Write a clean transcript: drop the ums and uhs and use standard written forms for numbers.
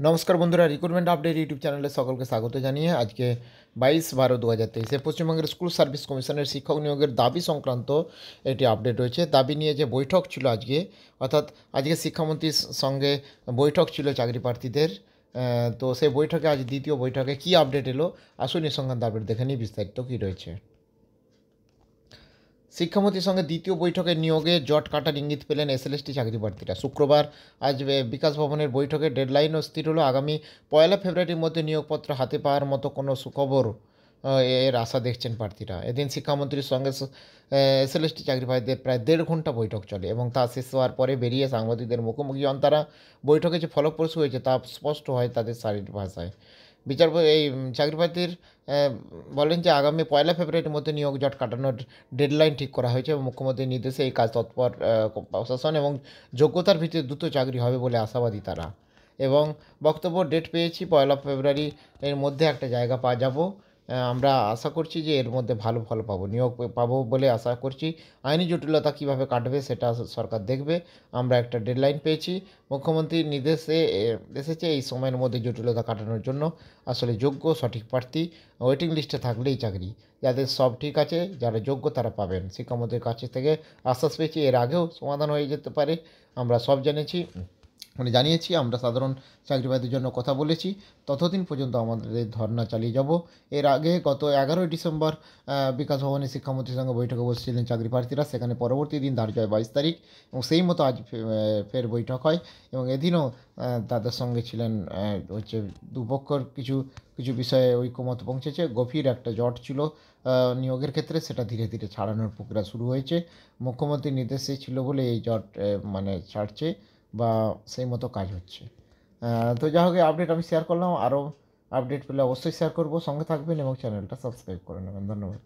নমস্কার বন্ধুরা, recruitment update YouTube চ্যানেলে সকলকে স্বাগত জানিয়ে আজকে 22/12/2023 পশ্চিমবঙ্গের স্কুল সার্ভিস কমিশনের শিক্ষক নিয়োগের দাবি সংক্রান্ত একটি আপডেট রয়েছে। দাবি নিয়ে যে বৈঠক ছিল আজকে, অর্থাৎ আজকে শিক্ষামন্ত্রীর সঙ্গে বৈঠক ছিল চাকরি প্রার্থীদের। তো সেই বৈঠকে আজ দ্বিতীয় বৈঠকে কী আপডেট এলো, আসুন এই সংক্রান্ত আপডেট দেখে নিই বিস্তারিত কী রয়েছে। শিক্ষামন্ত্রীর সঙ্গে দ্বিতীয় বৈঠকে নিয়োগে জট কাটার ইঙ্গিত পেলেন এসএলএসটি চাকরি প্রার্থীরা। শুক্রবার আজ বিকাশ ভবনের বৈঠকে ডেডলাইনও স্থির হলো। আগামী 1 ফেব্রুয়ারির মধ্যে নিয়োগপত্র হাতে পাওয়ার মতো কোনো সুখবর এর আশা দেখছেন প্রার্থীরা। এদিন শিক্ষামন্ত্রীর সঙ্গে এসএলএসটি চাকরি প্রার্থীদের প্রায় 1.5 ঘন্টা বৈঠক চলে এবং তা শেষ হওয়ার পরে বেরিয়ে সাংবাদিকদের মুখোমুখি হন তারা। বৈঠকে যে ফলপ্রসূ হয়েছে তা স্পষ্ট হয় তাদের শারীরিক ভাষায়। বিচারপতি এই চাকরি প্রার্থীর বলেন যে আগামী 1 ফেব্রুয়ারির মধ্যে নিয়োগ জট কাটানোর ডেডলাইন ঠিক করা হয়েছে এবং মুখ্যমন্ত্রীর নির্দেশে এই কাজ তৎপর প্রশাসন এবং যোগ্যতার ভিত্তিতে দ্রুত চাকরি হবে বলে আশাবাদী তারা। এবং বক্তব্য ডেট পেয়েছি 1 ফেব্রুয়ারি এর মধ্যে একটা জায়গা যাব। আমরা আশা করছি যে এর মধ্যে ভালো ফল পাবো, নিয়োগ পাবো বলে আশা করছি। আইনি জটিলতা কীভাবে কাটবে সেটা সরকার দেখবে। আমরা একটা ডেডলাইন পেয়েছি, মুখ্যমন্ত্রীর নির্দেশে এসেছে এই সময়ের মধ্যে জটিলতা কাটানোর জন্য। আসলে যোগ্য সঠিক প্রার্থী ওয়েটিং লিস্টে থাকলেই চাকরি, যাদের সব ঠিক আছে, যারা যোগ্য তারা পাবেন। শিক্ষামন্ত্রীর কাছ থেকে আশ্বাস পেয়েছি এর আগেও সমাধান হয়ে যেতে পারে, আমরা সব জানিয়েছি। আমরা সাধারণ চাকরিবাদীর জন্য কথা বলেছি, ততদিন পর্যন্ত আমাদের ধর্না চালিয়ে যাব। এর আগে গত 11 ডিসেম্বর বিকাশ ভবনে শিক্ষামন্ত্রীর সঙ্গে বৈঠকে বসেছিলেন চাকরি প্রার্থীরা। সেখানে পরবর্তী দিন ধার্য হয় 22 তারিখ এবং সেই মতো আজ ফের বৈঠক হয় এবং এদিনও তাদের সঙ্গে ছিলেন দুপক্ষর কিছু কিছু বিষয়ে ঐকমত পৌঁছেছে। গভীর একটা জট ছিল নিয়োগের ক্ষেত্রে, সেটা ধীরে ধীরে ছাড়ানোর প্রক্রিয়া শুরু হয়েছে। মুখ্যমন্ত্রীর নির্দেশে ছিল বলে এই জট ছাড়ছে বা সেই মতো কাজ হচ্ছে। তো যা হোক, আপডেট আমি শেয়ার করলাম। আরও আপডেট পেলে অবশ্যই শেয়ার করব। সঙ্গে থাকবেন এবং চ্যানেলটা সাবস্ক্রাইব করে নেবেন। ধন্যবাদ।